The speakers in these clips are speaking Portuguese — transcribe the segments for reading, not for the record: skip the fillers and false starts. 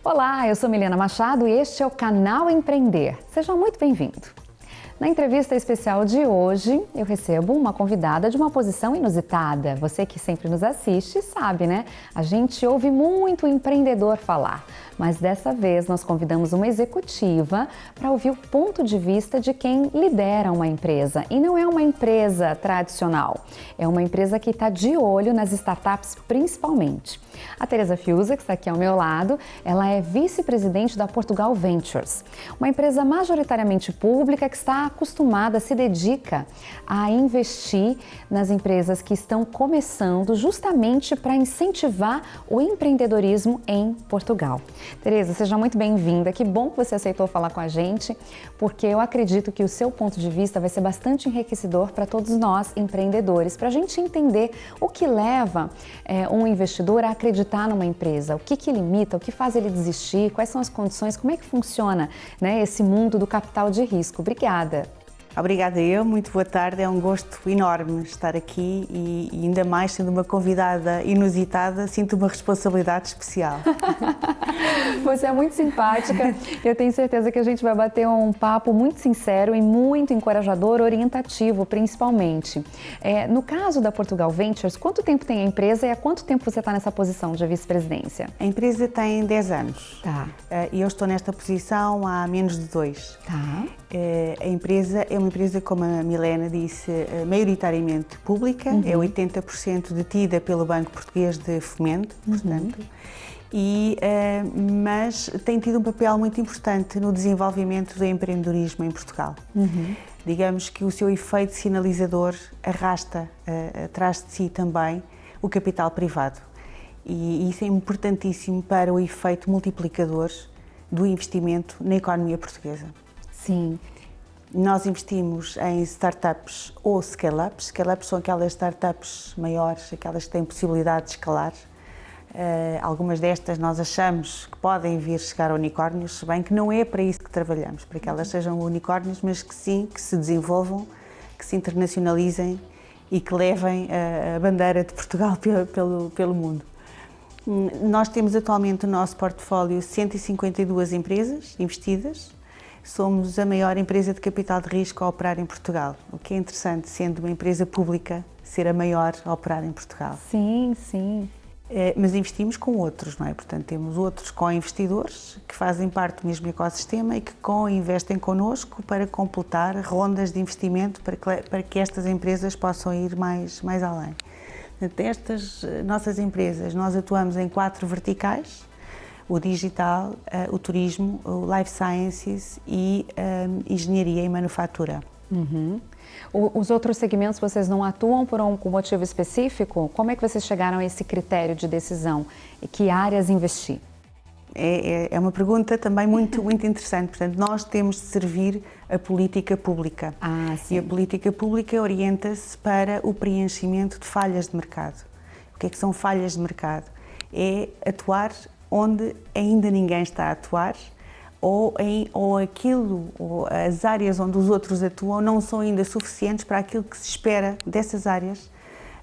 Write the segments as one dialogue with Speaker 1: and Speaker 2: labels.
Speaker 1: Olá, eu sou Milena Machado e este é o canal Empreender. Seja muito bem-vindo. Na entrevista especial de hoje, eu recebo uma convidada de uma posição inusitada. Você que sempre nos assiste sabe, né? A gente ouve muito empreendedor falar, mas dessa vez nós convidamos uma executiva para ouvir o ponto de vista de quem lidera uma empresa. E não é uma empresa tradicional, é uma empresa que está de olho nas startups principalmente. A Teresa Fiuza, que está aqui ao meu lado, ela é vice-presidente da Portugal Ventures, uma empresa majoritariamente pública que está acostumada, se dedica a investir nas empresas que estão começando justamente para incentivar o empreendedorismo em Portugal. Teresa, seja muito bem-vinda, que bom que você aceitou falar com a gente, porque eu acredito que o seu ponto de vista vai ser bastante enriquecedor para todos nós empreendedores, para a gente entender o que leva um investidor a acreditar numa empresa, o que limita, o que faz ele desistir, quais são as condições, como é que funciona, né, esse mundo do capital de risco. Obrigada.
Speaker 2: Obrigada eu, muito boa tarde, é um gosto enorme estar aqui e ainda mais sendo uma convidada inusitada, sinto uma responsabilidade especial.
Speaker 1: Você é muito simpática, eu tenho certeza que a gente vai bater um papo muito sincero e muito encorajador, orientativo principalmente. No caso da Portugal Ventures, quanto tempo tem a empresa e há quanto tempo você está nessa posição de vice-presidência?
Speaker 2: A empresa tem 10 anos e eu estou nesta posição há menos de 2. A empresa é uma empresa, como a Milena disse, maioritariamente pública, é 80% detida pelo Banco Português de Fomento, portanto, mas tem tido um papel muito importante no desenvolvimento do empreendedorismo em Portugal. Digamos que o seu efeito sinalizador arrasta atrás de si também o capital privado e isso é importantíssimo para o efeito multiplicador do investimento na economia portuguesa.
Speaker 1: Sim.
Speaker 2: Nós investimos em startups ou scale-ups. Scale-ups são aquelas startups maiores, aquelas que têm possibilidade de escalar. Algumas destas nós achamos que podem vir chegar a unicórnios, se bem que não é para isso que trabalhamos, para que elas sejam unicórnios, mas que sim, que se desenvolvam, que se internacionalizem e que levem a bandeira de Portugal pelo mundo. Nós temos atualmente no nosso portfólio 152 empresas investidas. Somos a maior empresa de capital de risco a operar em Portugal, o que é interessante, sendo uma empresa pública, ser a maior a operar em Portugal.
Speaker 1: Sim, sim.
Speaker 2: Mas investimos com outros, não é? Portanto, temos outros co-investidores que fazem parte do mesmo ecossistema e que co-investem connosco para completar rondas de investimento para que estas empresas possam ir mais além. Destas nossas empresas, nós atuamos em 4 verticais: o digital, o turismo, o life sciences e engenharia e manufatura.
Speaker 1: Os outros segmentos vocês não atuam por um motivo específico? Como é que vocês chegaram a esse critério de decisão? E que áreas investir?
Speaker 2: É uma pergunta também muito interessante. Portanto, nós temos de servir a política pública.
Speaker 1: Sim.
Speaker 2: E a política pública orienta-se para o preenchimento de falhas de mercado. O que é que são falhas de mercado? É atuar onde ainda ninguém está a atuar, ou as áreas onde os outros atuam não são ainda suficientes para aquilo que se espera dessas áreas,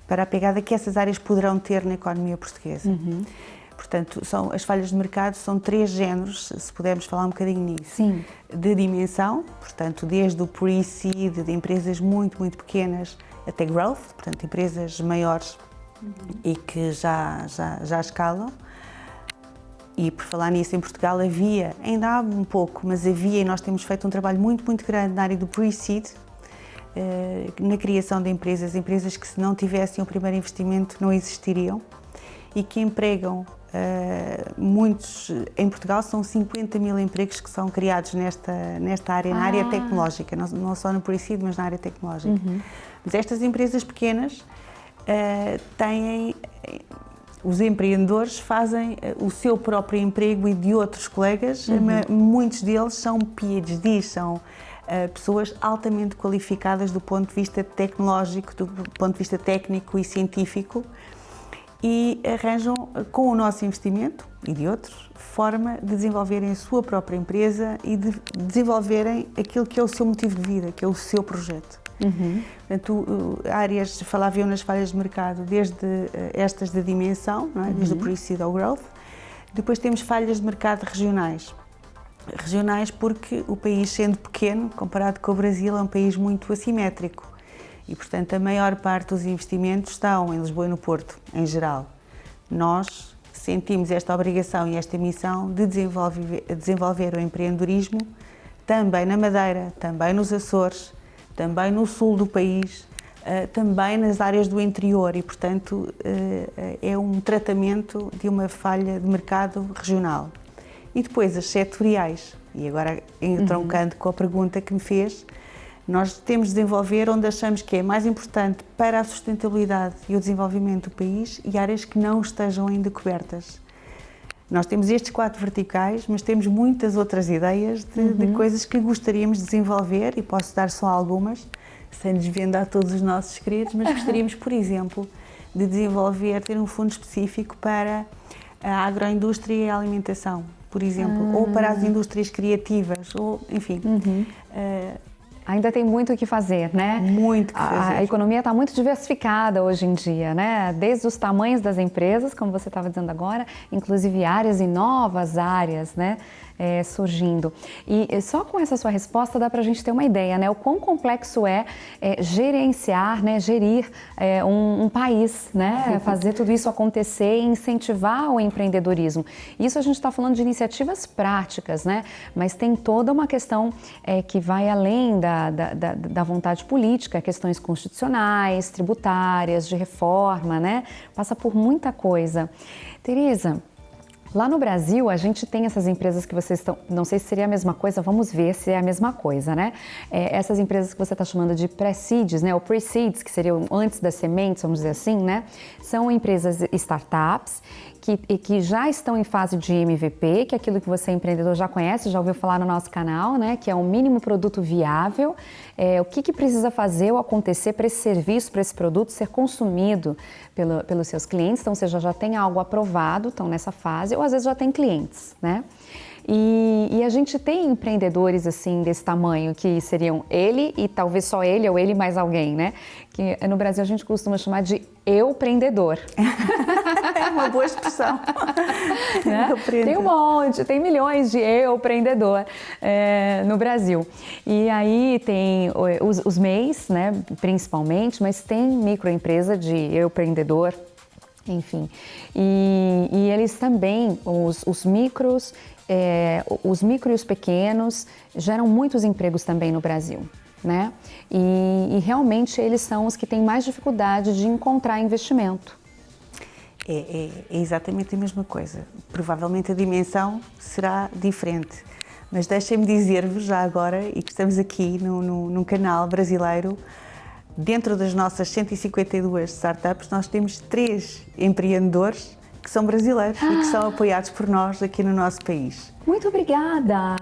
Speaker 2: para a pegada que essas áreas poderão ter na economia portuguesa. Portanto, as falhas de mercado são 3 géneros, se pudermos falar um bocadinho nisso.
Speaker 1: Sim.
Speaker 2: De dimensão, portanto, desde o pre-seed, de empresas muito pequenas, até growth, portanto, empresas maiores e que já escalam. E por falar nisso, em Portugal ainda há um pouco, mas havia, e nós temos feito um trabalho muito grande na área do pre-seed, na criação de empresas que se não tivessem o primeiro investimento não existiriam e que empregam muitos, em Portugal são 50 mil empregos que são criados nesta área, na área tecnológica, não só no pre-seed, mas na área tecnológica. Mas estas empresas pequenas os empreendedores fazem o seu próprio emprego e de outros colegas, muitos deles são PhDs, são pessoas altamente qualificadas do ponto de vista tecnológico, do ponto de vista técnico e científico e arranjam com o nosso investimento e de outros, forma de desenvolverem a sua própria empresa e de desenvolverem aquilo que é o seu motivo de vida, que é o seu projeto. Portanto, áreas, falava eu nas falhas de mercado, desde estas da dimensão, não é? Desde o pre-seed ao growth, Depois temos falhas de mercado regionais. Regionais porque o país, sendo pequeno, comparado com o Brasil, é um país muito assimétrico e, portanto, a maior parte dos investimentos estão em Lisboa e no Porto, em geral. Nós sentimos esta obrigação e esta missão de desenvolver o empreendedorismo também na Madeira, também nos Açores, também no sul do país, também nas áreas do interior e, portanto, é um tratamento de uma falha de mercado regional. E depois as setoriais, e agora entroncando com a pergunta que me fez, nós temos de desenvolver onde achamos que é mais importante para a sustentabilidade e o desenvolvimento do país e áreas que não estejam ainda cobertas. Nós temos estes 4 verticais, mas temos muitas outras ideias de coisas que gostaríamos de desenvolver e posso dar só algumas, sem desvendar todos os nossos segredos, mas gostaríamos, por exemplo, de desenvolver, ter um fundo específico para a agroindústria e a alimentação, por exemplo, ou para as indústrias criativas, ou enfim.
Speaker 1: Ainda tem muito o que fazer, né?
Speaker 2: Muito o que fazer.
Speaker 1: A economia está muito diversificada hoje em dia, né? Desde os tamanhos das empresas, como você estava dizendo agora, inclusive áreas e novas áreas, né? Surgindo. E só com essa sua resposta dá para a gente ter uma ideia, né? O quão complexo é gerenciar, né? Gerir um país, né? Fazer tudo isso acontecer e incentivar o empreendedorismo. Isso a gente está falando de iniciativas práticas, né? Mas tem toda uma questão que vai além da vontade política, questões constitucionais, tributárias, de reforma, né? Passa por muita coisa. Tereza, lá no Brasil, a gente tem essas empresas que vocês estão, não sei se seria a mesma coisa, vamos ver se é a mesma coisa, né? Essas empresas que você está chamando de pré-seeds, né? Ou pre-seeds, que seriam antes das sementes, vamos dizer assim, né? São empresas startups que já estão em fase de MVP, que é aquilo que você, empreendedor, já conhece, já ouviu falar no nosso canal, né? Que é o mínimo produto viável. O que precisa fazer ou acontecer para esse serviço, para esse produto ser consumido pelos seus clientes. Então, seja, já tem algo aprovado, estão nessa fase, ou às vezes já tem clientes, né? E a gente tem empreendedores assim desse tamanho que seriam ele e talvez só ele ou ele mais alguém, né? Que no Brasil a gente costuma chamar de eu-empreendedor.
Speaker 2: É uma boa expressão.
Speaker 1: Né? Tem um monte, tem milhões de eu-empreendedor no Brasil. E aí tem os MEIs, né? Principalmente, mas tem microempresa de eu-empreendedor. Enfim, e eles também, os micros e os pequenos geram muitos empregos também no Brasil, né? E realmente eles são os que têm mais dificuldade de encontrar investimento.
Speaker 2: É exatamente a mesma coisa. Provavelmente a dimensão será diferente. Mas deixem-me dizer-vos já agora, e que estamos aqui num canal brasileiro, dentro das nossas 152 startups, nós temos 3 empreendedores que são brasileiros e que são apoiados por nós aqui no nosso país.
Speaker 1: Muito obrigada!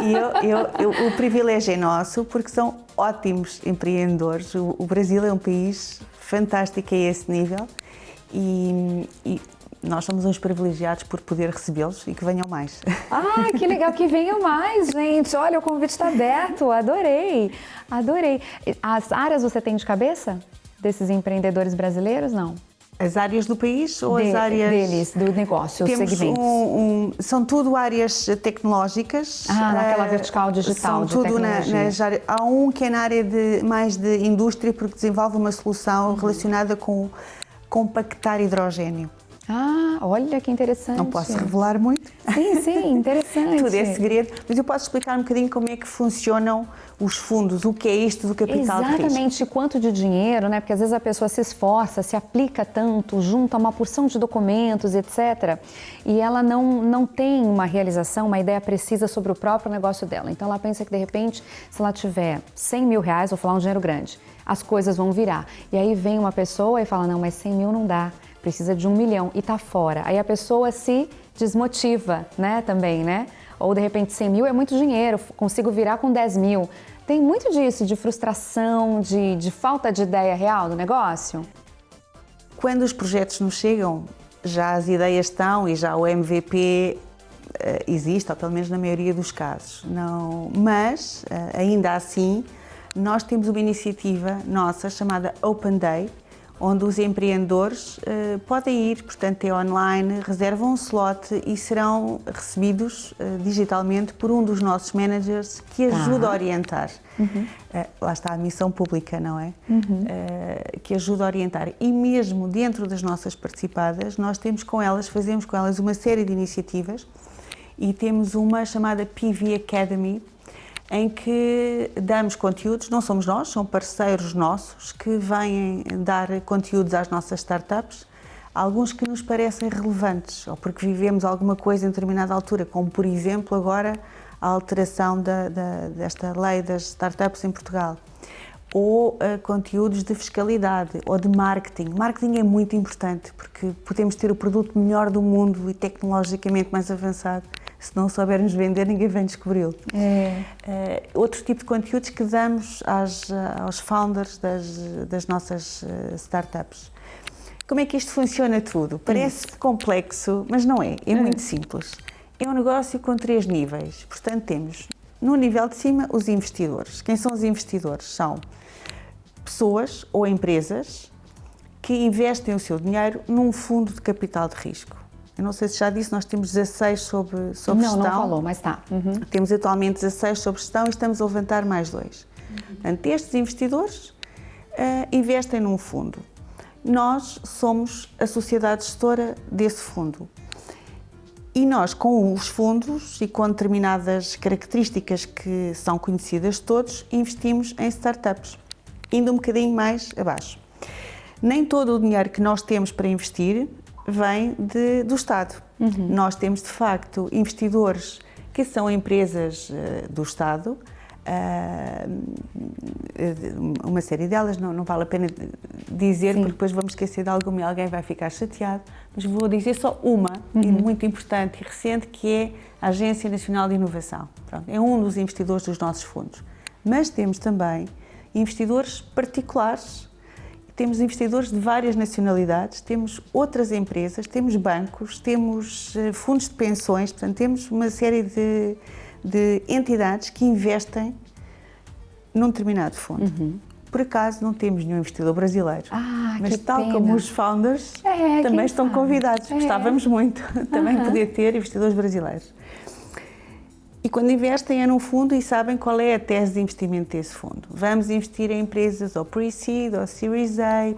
Speaker 2: E o privilégio é nosso porque são ótimos empreendedores. O Brasil é um país fantástico a esse nível e nós somos uns privilegiados por poder recebê-los e que venham mais.
Speaker 1: Ah, que legal, que venham mais, gente. Olha, o convite está aberto, adorei, adorei. As áreas você tem de cabeça desses empreendedores brasileiros, não?
Speaker 2: As áreas do país ou as áreas...
Speaker 1: Deles, do negócio, os segmentos?
Speaker 2: São tudo áreas tecnológicas.
Speaker 1: Naquela vertical digital de tecnologia.
Speaker 2: Há um que é na área mais de indústria porque desenvolve uma solução relacionada com compactar hidrogênio.
Speaker 1: Ah, olha que interessante.
Speaker 2: Não posso revelar muito.
Speaker 1: Sim, interessante.
Speaker 2: Tudo é segredo, mas eu posso explicar um bocadinho como é que funcionam os fundos, o que é isto do capital de risco.
Speaker 1: Exatamente, quanto de dinheiro, né? Porque às vezes a pessoa se esforça, se aplica tanto, junta uma porção de documentos, etc. E ela não tem uma realização, uma ideia precisa sobre o próprio negócio dela. Então ela pensa que de repente, se ela tiver 100 mil reais, vou falar um dinheiro grande, as coisas vão virar. E aí vem uma pessoa e fala, não, mas 100 mil não dá. Precisa de 1 milhão e tá fora. Aí a pessoa se desmotiva, né, também, né? Ou de repente 100 mil é muito dinheiro, consigo virar com 10 mil. Tem muito disso, de frustração, de falta de ideia real do negócio?
Speaker 2: Quando os projetos nos chegam, já as ideias estão e já o MVP existe, ou pelo menos na maioria dos casos. Não, mas, ainda assim, nós temos uma iniciativa nossa chamada Open Day, onde os empreendedores podem ir, portanto é online, reservam um slot e serão recebidos digitalmente por um dos nossos managers que ajuda a orientar. Lá está a missão pública, não é? Que ajuda a orientar. E mesmo dentro das nossas participadas, nós fazemos com elas uma série de iniciativas e temos uma chamada PV Academy, em que damos conteúdos, não somos nós, são parceiros nossos que vêm dar conteúdos às nossas startups, alguns que nos parecem relevantes, ou porque vivemos alguma coisa em determinada altura, como por exemplo agora a alteração desta lei das startups em Portugal, ou conteúdos de fiscalidade ou de marketing. Marketing é muito importante porque podemos ter o produto melhor do mundo e tecnologicamente mais avançado. Se não soubermos vender, ninguém vem descobri-lo. Outro tipo de conteúdos que damos aos founders das nossas startups. Como é que isto funciona tudo? Parece complexo, mas não é. É muito simples. É um negócio com 3 níveis. Portanto, temos no nível de cima os investidores. Quem são os investidores? São pessoas ou empresas que investem o seu dinheiro num fundo de capital de risco. Eu não sei se já disse, nós temos 16 sobre gestão.
Speaker 1: Não falou, mas está.
Speaker 2: Temos atualmente 16 sobre gestão e estamos a levantar mais 2. Portanto, estes investidores investem num fundo. Nós somos a sociedade gestora desse fundo. E nós, com os fundos e com determinadas características que são conhecidas de todos, investimos em startups, indo um bocadinho mais abaixo. Nem todo o dinheiro que nós temos para investir vem do Estado. Nós temos, de facto, investidores que são empresas do Estado, uma série delas, não vale a pena dizer, porque depois vamos esquecer de alguma e alguém vai ficar chateado, mas vou dizer só uma, e muito importante e recente, que é a Agência Nacional de Inovação. Pronto, é um dos investidores dos nossos fundos. Mas temos também investidores particulares, temos investidores de várias nacionalidades, temos outras empresas, temos bancos, temos fundos de pensões, portanto temos uma série de entidades que investem num determinado fundo. Por acaso não temos nenhum investidor brasileiro, mas tal como os founders também estão convidados. Gostávamos muito também poder ter investidores brasileiros. E quando investem é num fundo e sabem qual é a tese de investimento desse fundo. Vamos investir em empresas ou pre-seed ou Series A,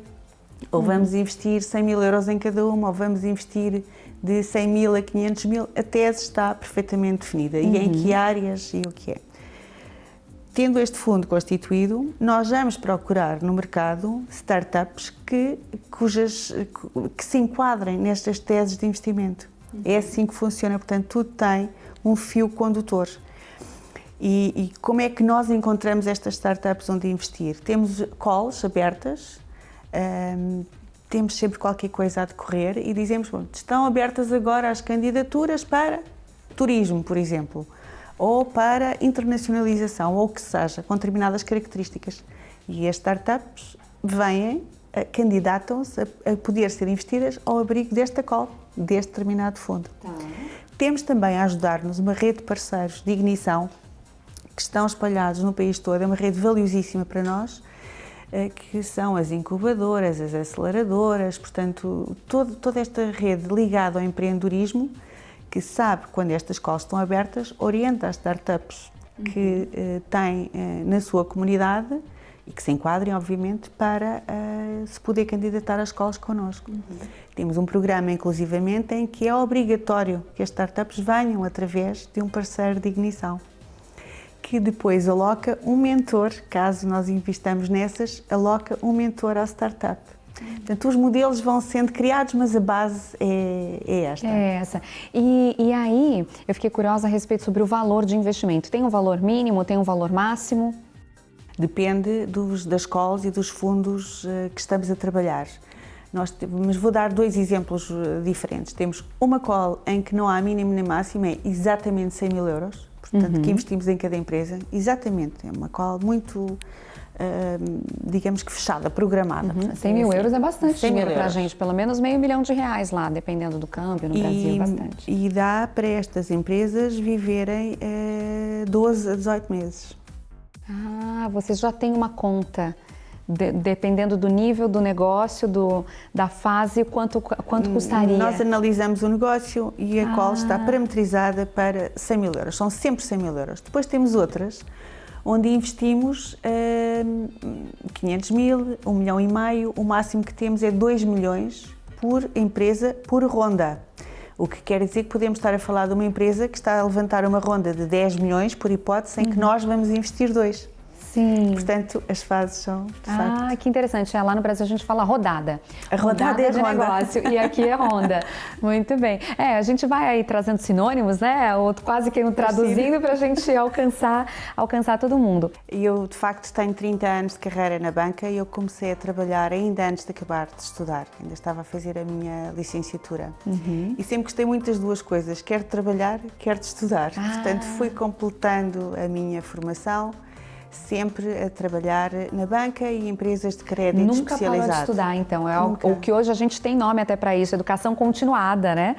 Speaker 2: ou vamos investir 100 mil euros em cada uma, ou vamos investir de 100 mil a 500 mil. A tese está perfeitamente definida e em que áreas e o que é. Tendo este fundo constituído, nós vamos procurar no mercado startups que se enquadrem nestas teses de investimento. É assim que funciona, portanto, tudo tem um fio condutor. E como é que nós encontramos estas startups onde investir? Temos calls abertas, temos sempre qualquer coisa a decorrer e dizemos, bom, estão abertas agora as candidaturas para turismo, por exemplo, ou para internacionalização, ou o que seja, com determinadas características. E as startups vêm, candidatam-se a poder ser investidas ao abrigo desta call, deste determinado fundo. Temos também a ajudar-nos uma rede de parceiros de ignição que estão espalhados no país todo, é uma rede valiosíssima para nós, que são as incubadoras, as aceleradoras, portanto, toda esta rede ligada ao empreendedorismo, que sabe, quando estas calls estão abertas, orienta as startups que têm na sua comunidade e que se enquadrem, obviamente, para se poder candidatar às calls connosco. Temos um programa, inclusivamente, em que é obrigatório que as startups venham através de um parceiro de ignição, que depois aloca um mentor, caso nós investamos nessas, aloca um mentor à startup. Portanto, os modelos vão sendo criados, mas a base é esta.
Speaker 1: É essa. E aí, eu fiquei curiosa a respeito sobre o valor de investimento. Tem um valor mínimo, tem um valor máximo?
Speaker 2: Depende das calls e dos fundos que estamos a trabalhar. Mas vou dar 2 exemplos diferentes. Temos uma call em que não há mínimo nem máximo, é exatamente 100 mil euros, portanto, que investimos em cada empresa. Exatamente, é uma call muito, digamos que fechada, programada.
Speaker 1: 100 mil euros é bastante dinheiro para a gente, pelo menos R$500 mil lá, dependendo do câmbio, no Brasil, bastante.
Speaker 2: E dá para estas empresas viverem 12 a 18 meses.
Speaker 1: Vocês já têm uma conta dependendo do nível do negócio, da fase, quanto custaria?
Speaker 2: Nós analisamos o negócio e a call está parametrizada para 100 mil euros, são sempre 100 mil euros. Depois temos outras onde investimos 500 mil, 1,5 milhão, o máximo que temos é 2 milhões por empresa, por ronda. O que quer dizer que podemos estar a falar de uma empresa que está a levantar uma ronda de 10 milhões, por hipótese, em que nós vamos investir 2.
Speaker 1: Sim.
Speaker 2: Portanto, as fases são, de facto...
Speaker 1: que interessante. Lá no Brasil a gente fala rodada.
Speaker 2: A rodada é
Speaker 1: de
Speaker 2: ronda.
Speaker 1: Negócio, e aqui é ronda. Muito bem. A gente vai aí trazendo sinônimos, né? Ou quase que traduzindo para a gente alcançar todo mundo.
Speaker 2: Eu, de facto, tenho 30 anos de carreira na banca e eu comecei a trabalhar ainda antes de acabar de estudar. Ainda estava a fazer a minha licenciatura. E sempre gostei muito das duas coisas, quer de trabalhar, quer de estudar. Portanto, fui completando a minha formação, sempre a trabalhar na banca e empresas de crédito especializado.
Speaker 1: Nunca parou de estudar, então. É o que hoje a gente tem nome até para isso, educação continuada, né?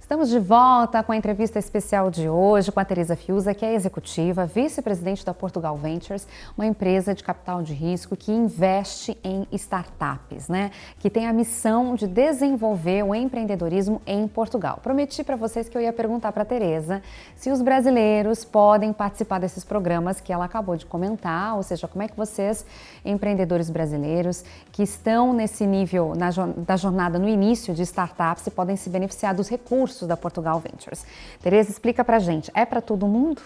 Speaker 1: Estamos de volta com a entrevista especial de hoje com a Teresa Fiuza, que é executiva, vice-presidente da Portugal Ventures, uma empresa de capital de risco que investe em startups, né? Que tem a missão de desenvolver o empreendedorismo em Portugal. Prometi para vocês que eu ia perguntar para a Teresa se os brasileiros podem participar desses programas que ela acabou de comentar, ou seja, como é que vocês, empreendedores brasileiros, que estão nesse nível da jornada no início de startups, podem se beneficiar dos recursos da Portugal Ventures. Teresa, explica pra gente, é para todo mundo?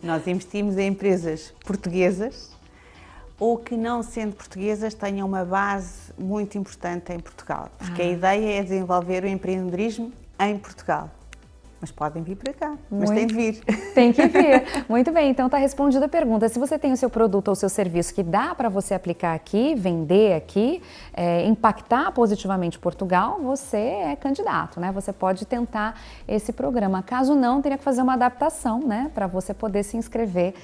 Speaker 2: Nós investimos em empresas portuguesas ou que, não sendo portuguesas, tenham uma base muito importante em Portugal. Porque a ideia é desenvolver o empreendedorismo em Portugal. Mas podem vir para cá, mas têm de vir.
Speaker 1: Tem que vir. Muito bem, então está respondida a pergunta. Se você tem o seu produto ou o seu serviço que dá para você aplicar aqui, vender aqui, impactar positivamente Portugal, você é candidato, né? Você pode tentar esse programa. Caso não, teria que fazer uma adaptação, né? Para você poder se inscrever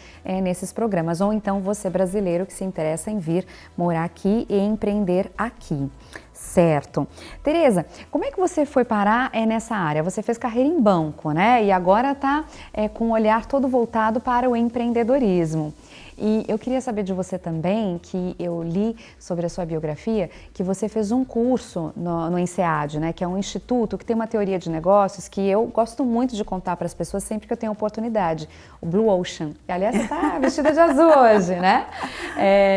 Speaker 1: nesses programas. Ou então você brasileiro que se interessa em vir morar aqui e empreender aqui. Certo. Teresa, como é que você foi parar nessa área? Você fez carreira em banco, né? E agora está com um olhar todo voltado para o empreendedorismo. E eu queria saber de você também, que eu li sobre a sua biografia, que você fez um curso no INSEAD, né, que é um instituto que tem uma teoria de negócios que eu gosto muito de contar para as pessoas sempre que eu tenho oportunidade, o Blue Ocean. E, aliás, você está vestida de azul hoje, né?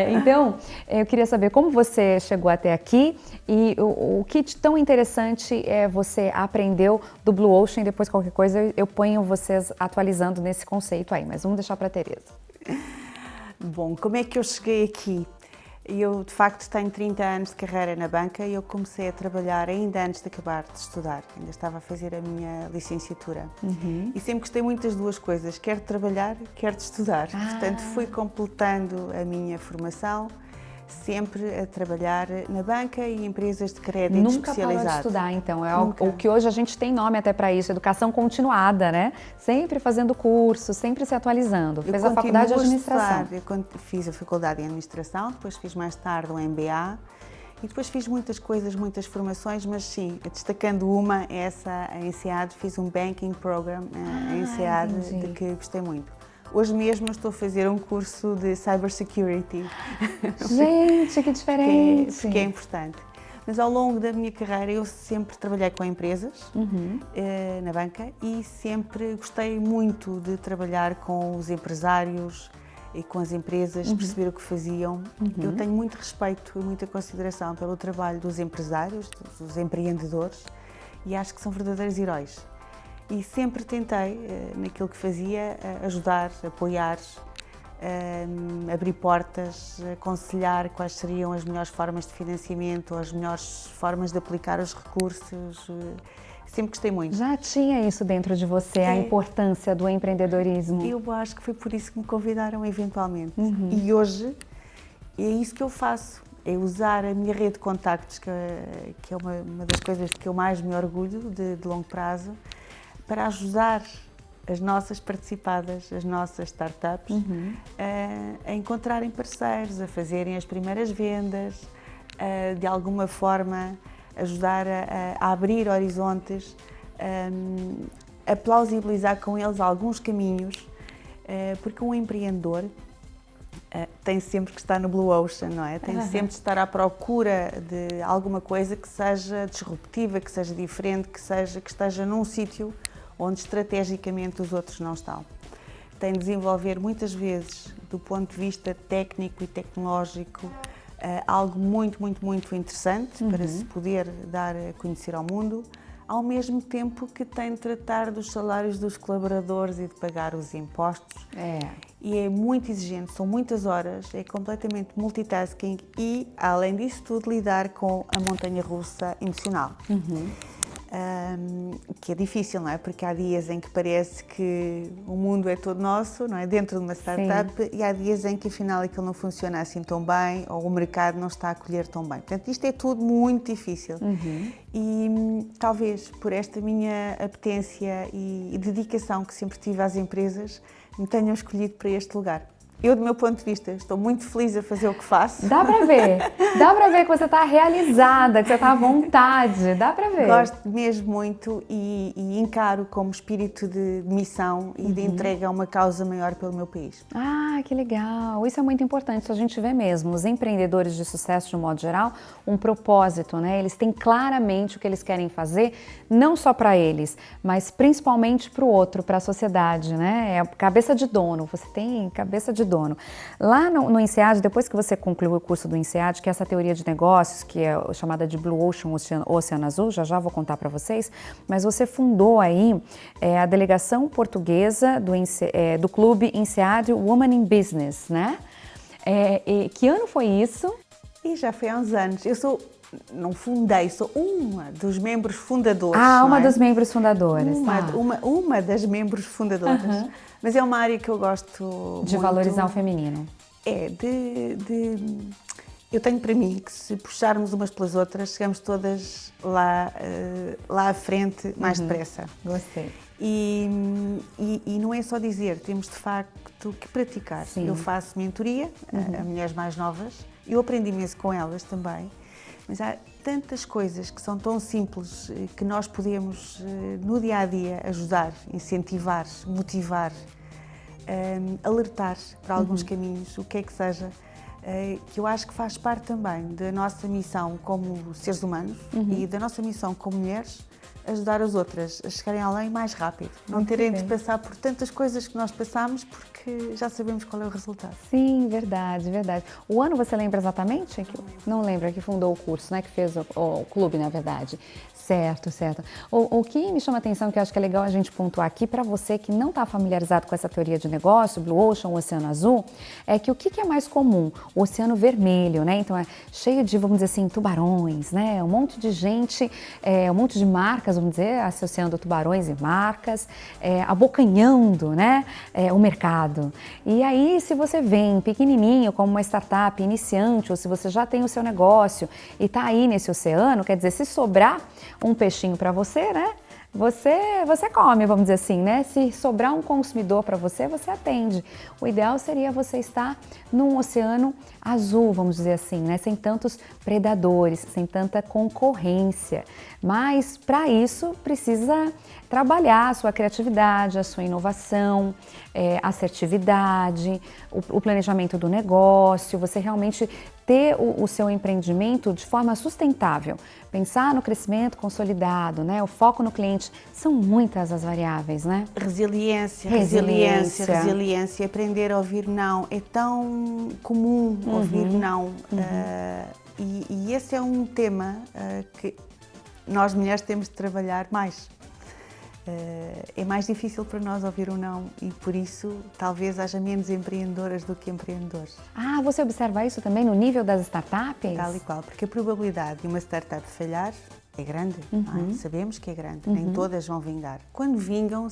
Speaker 1: Então, eu queria saber como você chegou até aqui e o que de tão interessante você aprendeu do Blue Ocean. Depois, qualquer coisa, eu ponho vocês atualizando nesse conceito aí, mas vamos deixar para a Teresa.
Speaker 2: Bom, como é que eu cheguei aqui? Eu, de facto, tenho 30 anos de carreira na banca e eu comecei a trabalhar ainda antes de acabar de estudar. Ainda estava a fazer a minha licenciatura. E sempre gostei muito das duas coisas, quer de trabalhar, quer de estudar. Portanto, fui completando a minha formação, sempre a trabalhar na banca e empresas de crédito especializado.
Speaker 1: Nunca parou de estudar, então. É o que hoje a gente tem nome até para isso, educação continuada, né? Sempre fazendo curso, sempre se atualizando. Fez a faculdade de administração.
Speaker 2: Eu fiz a faculdade em administração, depois fiz mais tarde um MBA e depois fiz muitas coisas, muitas formações, mas sim, destacando uma, essa a INSEAD, fiz um banking program a INSEAD, de que gostei muito. Hoje mesmo estou a fazer um curso de Cybersecurity.
Speaker 1: Gente, que diferente!
Speaker 2: Porque é importante. Mas ao longo da minha carreira eu sempre trabalhei com empresas na banca e sempre gostei muito de trabalhar com os empresários e com as empresas, perceber o que faziam. Eu tenho muito respeito e muita consideração pelo trabalho dos empresários, dos empreendedores, e acho que são verdadeiros heróis. E sempre tentei, naquilo que fazia, ajudar, apoiar, abrir portas, aconselhar quais seriam as melhores formas de financiamento, as melhores formas de aplicar os recursos. Sempre gostei muito.
Speaker 1: Já tinha isso dentro de você, a importância do empreendedorismo?
Speaker 2: Eu acho que foi por isso que me convidaram eventualmente. E hoje é isso que eu faço. É usar a minha rede de contactos, que é uma das coisas de que eu mais me orgulho de longo prazo, para ajudar as nossas participadas, as nossas startups, a encontrarem parceiros, a fazerem as primeiras vendas, de alguma forma ajudar a abrir horizontes, a plausibilizar com eles alguns caminhos, porque um empreendedor tem sempre que estar no Blue Ocean, não é? Tem sempre de estar à procura de alguma coisa que seja disruptiva, que seja diferente, que esteja num sítio onde estrategicamente os outros não estão. Tem de desenvolver muitas vezes, do ponto de vista técnico e tecnológico, algo muito interessante para se poder dar a conhecer ao mundo, ao mesmo tempo que tem de tratar dos salários dos colaboradores e de pagar os impostos. E é muito exigente, são muitas horas, é completamente multitasking e, além disso tudo, lidar com a montanha-russa emocional. Que é difícil, não é? Porque há dias em que parece que o mundo é todo nosso, não é? Dentro de uma startup, sim, e há dias em que afinal aquilo não funciona assim tão bem ou o mercado não está a acolher tão bem. Portanto, isto é tudo muito difícil. E talvez por esta minha apetência e dedicação que sempre tive às empresas, me tenham escolhido para este lugar. Eu, do meu ponto de vista, estou muito feliz a fazer o que faço.
Speaker 1: Dá para ver que você está realizada, que você está à vontade, dá para ver.
Speaker 2: Gosto mesmo muito e encaro como espírito de missão e de entrega a uma causa maior pelo meu país.
Speaker 1: Ah, que legal! Isso é muito importante, isso a gente vê mesmo. Os empreendedores de sucesso, de um modo geral, um propósito, né? Eles têm claramente o que eles querem fazer, não só para eles, mas principalmente para o outro, para a sociedade, né? É a cabeça de dono, você tem cabeça de dono. Lá no INSEAD, depois que você concluiu o curso do INSEAD, que é essa teoria de negócios, que é chamada de Blue Ocean, Oceano Azul, já vou contar para vocês, mas você fundou aí a delegação portuguesa do clube INSEAD Women in Business, né? Que ano foi isso?
Speaker 2: E já foi há uns anos. Não fundei, sou uma dos membros fundadores.
Speaker 1: Ah, uma dos membros fundadores.
Speaker 2: Uma das membros fundadoras. Mas é uma área que eu gosto
Speaker 1: de
Speaker 2: muito,
Speaker 1: valorizar o feminino.
Speaker 2: Eu tenho para mim que se puxarmos umas pelas outras, chegamos todas lá à frente mais depressa.
Speaker 1: Gostei.
Speaker 2: E não é só dizer, temos de facto que praticar. Sim. Eu faço mentoria a mulheres mais novas, eu aprendi imenso com elas também, mas há tantas coisas que são tão simples que nós podemos, no dia-a-dia, ajudar, incentivar, motivar, alertar para alguns caminhos, o que é que seja, que eu acho que faz parte também da nossa missão como seres humanos e da nossa missão como mulheres, ajudar as outras a chegarem além mais rápido, não terem de passar por tantas coisas que nós passamos porque já sabemos qual é o resultado.
Speaker 1: Sim, verdade. O ano você lembra exatamente? Não lembra que fundou o curso, né? Que fez o clube, na verdade. Certo. O que me chama a atenção, que eu acho que é legal a gente pontuar aqui, para você que não está familiarizado com essa teoria de negócio, Blue Ocean, o Oceano Azul, é que o que é mais comum? O Oceano Vermelho, né? Então é cheio de, vamos dizer assim, tubarões, né? Um monte de gente, um monte de marcas, vamos dizer, associando tubarões e marcas, abocanhando, né? O mercado. E aí, se você vem pequenininho, como uma startup iniciante, ou se você já tem o seu negócio e está aí nesse oceano, quer dizer, se sobrar um peixinho para você, né? Você come, vamos dizer assim, né? Se sobrar um consumidor para você, você atende. O ideal seria você estar num oceano azul, vamos dizer assim, né? Sem tantos predadores, sem tanta concorrência. Mas para isso precisa trabalhar a sua criatividade, a sua inovação, assertividade, o planejamento do negócio, você realmente ter o seu empreendimento de forma sustentável, pensar no crescimento consolidado, né? O foco no cliente, são muitas as variáveis, né?
Speaker 2: Resiliência, aprender a ouvir não, é tão comum ouvir não, e esse é um tema que nós mulheres temos de trabalhar mais. É mais difícil para nós ouvir um não e por isso talvez haja menos empreendedoras do que empreendedores.
Speaker 1: Ah, você observa isso também no nível das startups?
Speaker 2: Tal e qual, porque a probabilidade de uma startup falhar é grande, não é? Sabemos que é grande, nem todas vão vingar. Quando vingam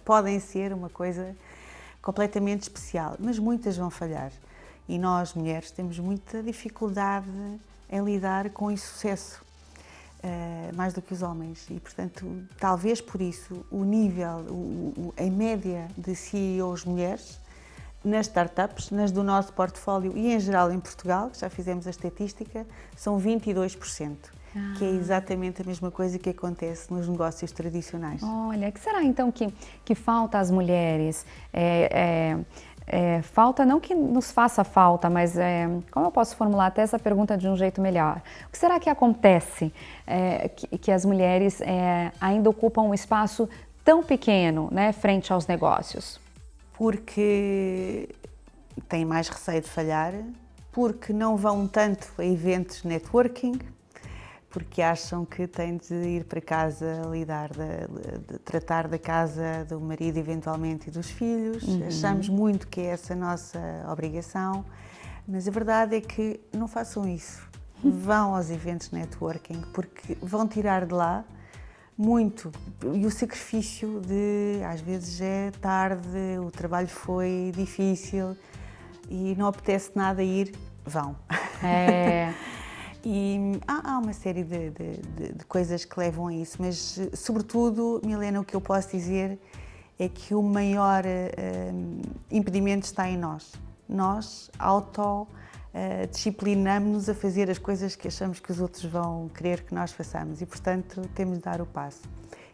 Speaker 2: podem ser uma coisa completamente especial, mas muitas vão falhar e nós mulheres temos muita dificuldade em lidar com o insucesso. mais do que os homens e, portanto, talvez por isso o nível, em média de CEOs mulheres nas startups, nas do nosso portfólio e em geral em Portugal, que já fizemos a estatística, são 22%, que é exatamente a mesma coisa que acontece nos negócios tradicionais.
Speaker 1: Olha, o que será então que falta às mulheres? Falta, não que nos faça falta, mas como eu posso formular até essa pergunta de um jeito melhor? O que será que acontece que as mulheres ainda ocupam um espaço tão pequeno, né, frente aos negócios?
Speaker 2: Porque têm mais receio de falhar, porque não vão tanto a eventos de networking, porque acham que têm de ir para casa de tratar da casa do marido eventualmente e dos filhos. Achamos muito que é essa a nossa obrigação, mas a verdade é que não façam isso. Vão aos eventos de networking porque vão tirar de lá muito. E o sacrifício às vezes é tarde, o trabalho foi difícil e não apetece nada ir, vão. E há uma série de coisas que levam a isso, mas sobretudo, Milena, o que eu posso dizer é que o maior impedimento está em nós. Nós disciplinamos-nos a fazer as coisas que achamos que os outros vão querer que nós façamos e, portanto, temos de dar o passo.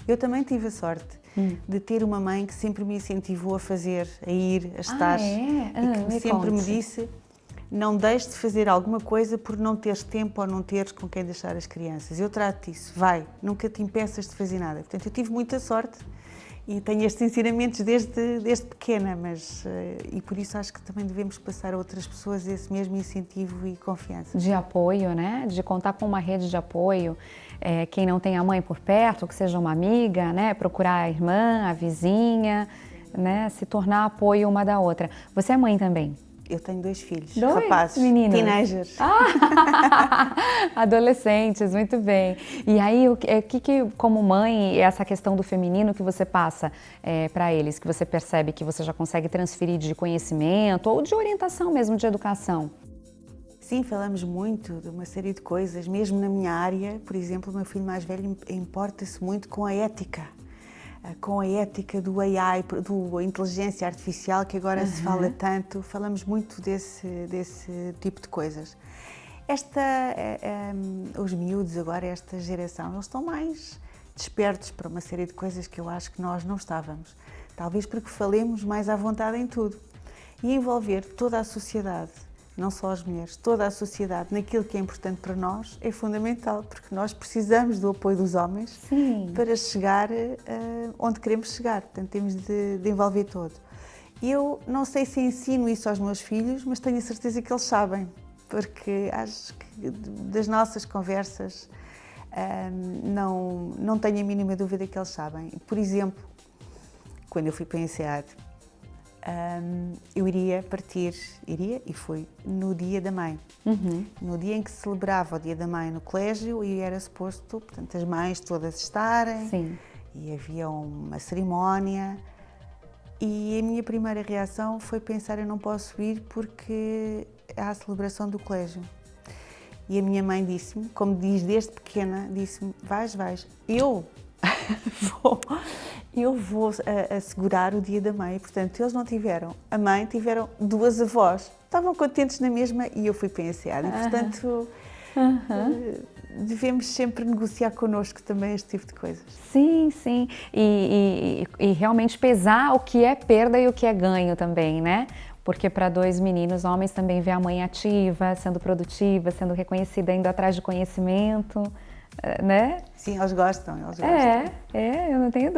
Speaker 2: Eu também tive a sorte de ter uma mãe que sempre me incentivou a fazer, a ir, a estar, e que sempre me disse: não deixes de fazer alguma coisa por não teres tempo ou não teres com quem deixar as crianças. Eu trato disso, vai, nunca te impeças de fazer nada. Portanto, eu tive muita sorte e tenho estes ensinamentos desde pequena, e por isso acho que também devemos passar a outras pessoas esse mesmo incentivo e confiança.
Speaker 1: De apoio, né? De contar com uma rede de apoio. Quem não tem a mãe por perto, que seja uma amiga, né? Procurar a irmã, a vizinha, né? Se tornar apoio uma da outra. Você é mãe também?
Speaker 2: Eu tenho 2 filhos,
Speaker 1: rapazes, meninos,
Speaker 2: teenagers.
Speaker 1: Adolescentes, muito bem. E aí, como mãe, essa questão do feminino que você passa para eles, que você percebe que você já consegue transferir de conhecimento ou de orientação mesmo, de educação?
Speaker 2: Sim, falamos muito de uma série de coisas, mesmo na minha área. Por exemplo, o meu filho mais velho importa-se muito com a ética do AI, da inteligência artificial, que agora se fala tanto. Falamos muito desse tipo de coisas. Os miúdos agora, esta geração, eles estão mais despertos para uma série de coisas que eu acho que nós não estávamos. Talvez porque falemos mais à vontade em tudo. E envolver toda a sociedade, não só as mulheres, toda a sociedade naquilo que é importante para nós é fundamental, porque nós precisamos do apoio dos homens para chegar onde queremos chegar, portanto temos de envolver todo. Eu não sei se ensino isso aos meus filhos, mas tenho a certeza que eles sabem, porque acho que das nossas conversas não tenho a mínima dúvida que eles sabem. Por exemplo, quando eu fui para a INSEAD, eu iria e fui no Dia da Mãe. No dia em que se celebrava o Dia da Mãe no colégio, e era suposto, portanto, as mães todas estarem. E havia uma cerimónia. E a minha primeira reação foi pensar: eu não posso ir porque há a celebração do colégio. E a minha mãe disse-me, como diz desde pequena, disse-me: vais, eu vou assegurar o Dia da Mãe. Portanto, eles não tiveram a mãe, tiveram 2 avós. Estavam contentes na mesma e eu fui para a INSEAD. E, portanto, devemos sempre negociar connosco também este tipo de coisas.
Speaker 1: Sim. E realmente pesar o que é perda e o que é ganho também, né? Porque para 2 meninos, homens também vê a mãe ativa, sendo produtiva, sendo reconhecida, indo atrás de conhecimento, né?
Speaker 2: Sim, eles gostam.
Speaker 1: Eu não tenho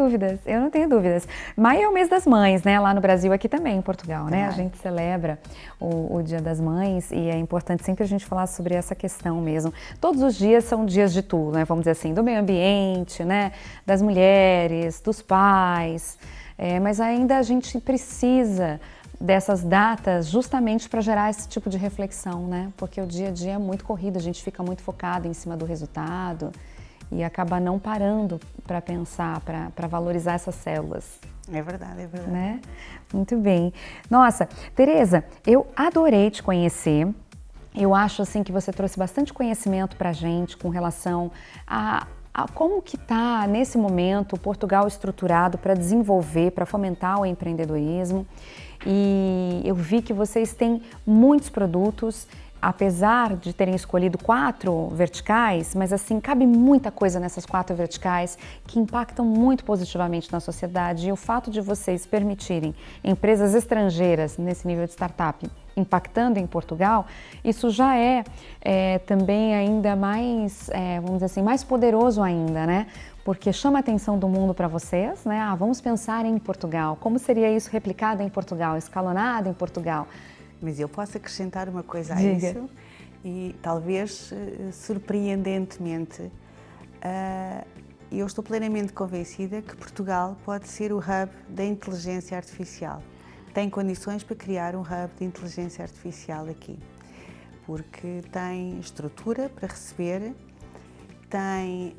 Speaker 1: dúvidas. Maio é o mês das mães, né? Lá no Brasil, aqui também, em Portugal, né? A gente celebra o Dia das Mães e é importante sempre a gente falar sobre essa questão mesmo. Todos os dias são dias de tudo, né? Vamos dizer assim, do meio ambiente, né? Das mulheres, dos pais, mas ainda a gente precisa dessas datas justamente para gerar esse tipo de reflexão, né? Porque o dia a dia é muito corrido, a gente fica muito focado em cima do resultado e acaba não parando para pensar, para valorizar essas células.
Speaker 2: É verdade.
Speaker 1: Né? Muito bem. Nossa, Tereza, eu adorei te conhecer. Eu acho assim que você trouxe bastante conhecimento para a gente com relação a como que está nesse momento o Portugal estruturado para desenvolver, para fomentar o empreendedorismo. E eu vi que vocês têm muitos produtos, apesar de terem escolhido 4 verticais, mas assim, cabe muita coisa nessas 4 verticais que impactam muito positivamente na sociedade. E o fato de vocês permitirem empresas estrangeiras nesse nível de startup impactando em Portugal, isso já é também ainda mais, vamos dizer assim, mais poderoso ainda, né? Porque chama a atenção do mundo para vocês, né? Vamos pensar em Portugal, como seria isso replicado em Portugal, escalonado em Portugal?
Speaker 2: Mas eu posso acrescentar uma coisa a
Speaker 1: Diga.
Speaker 2: isso e talvez surpreendentemente, eu estou plenamente convencida que Portugal pode ser o hub da inteligência artificial. Tem condições para criar um hub de inteligência artificial aqui, porque tem estrutura para receber, tem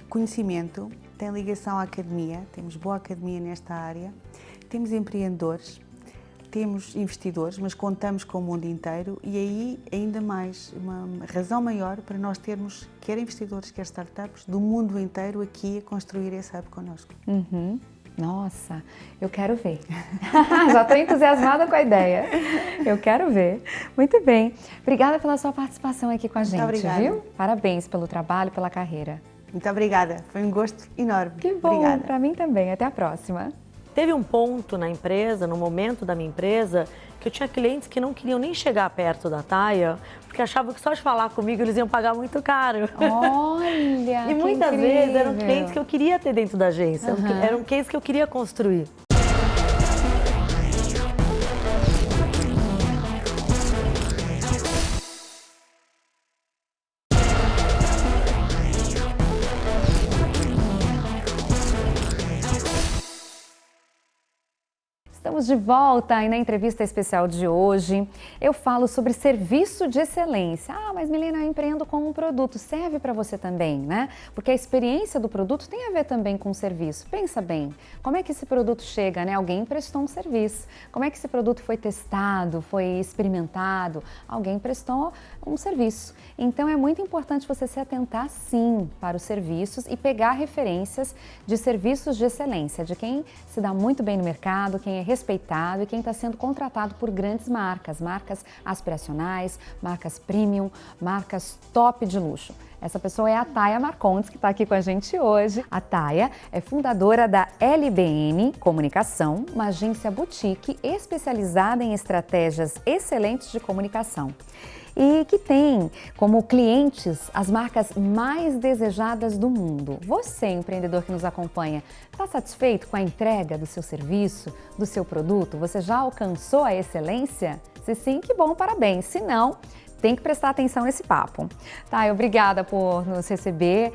Speaker 2: conhecimento, tem ligação à academia, temos boa academia nesta área, temos empreendedores, temos investidores, mas contamos com o mundo inteiro e aí ainda mais, uma razão maior para nós termos quer investidores, quer startups do mundo inteiro aqui a construir esse hub connosco.
Speaker 1: Uhum. Nossa, eu quero ver. Já estou entusiasmada com a ideia. Eu quero ver. Muito bem. Obrigada pela sua participação aqui com a gente,
Speaker 2: obrigada.
Speaker 1: Viu? Parabéns pelo trabalho, pela carreira.
Speaker 2: Muito obrigada, foi um gosto enorme.
Speaker 1: Que bom,
Speaker 2: Obrigada.
Speaker 1: para mim também. Até a próxima.
Speaker 3: Teve um ponto na empresa, no momento da minha empresa, que eu tinha clientes que não queriam nem chegar perto da Thaia, porque achavam que só de falar comigo eles iam pagar muito caro.
Speaker 1: Olha,
Speaker 3: E muitas
Speaker 1: que
Speaker 3: vezes eram
Speaker 1: incrível.
Speaker 3: clientes que eu queria ter dentro da agência, eram clientes que eu queria construir.
Speaker 1: Estamos de volta e na entrevista especial de hoje eu falo sobre serviço de excelência. Mas Milena, eu empreendo com um produto, serve para você também, né? Porque a experiência do produto tem a ver também com o serviço. Pensa bem, como é que esse produto chega, né? Alguém prestou um serviço. Como é que esse produto foi testado, foi experimentado? Alguém prestou um serviço. Então é muito importante você se atentar sim para os serviços e pegar referências de serviços de excelência, de quem se dá muito bem no mercado, quem é respeitado e quem está sendo contratado por grandes marcas, marcas aspiracionais, marcas premium, marcas top de luxo. Essa pessoa é a Thaia Marcondes, que está aqui com a gente hoje. A Thaia é fundadora da LBN Comunicação, uma agência boutique especializada em estratégias excelentes de comunicação. E que tem como clientes as marcas mais desejadas do mundo. Você, empreendedor que nos acompanha, está satisfeito com a entrega do seu serviço, do seu produto? Você já alcançou a excelência? Se sim, que bom, parabéns. Se não, tem que prestar atenção nesse papo. Tá, obrigada por nos receber.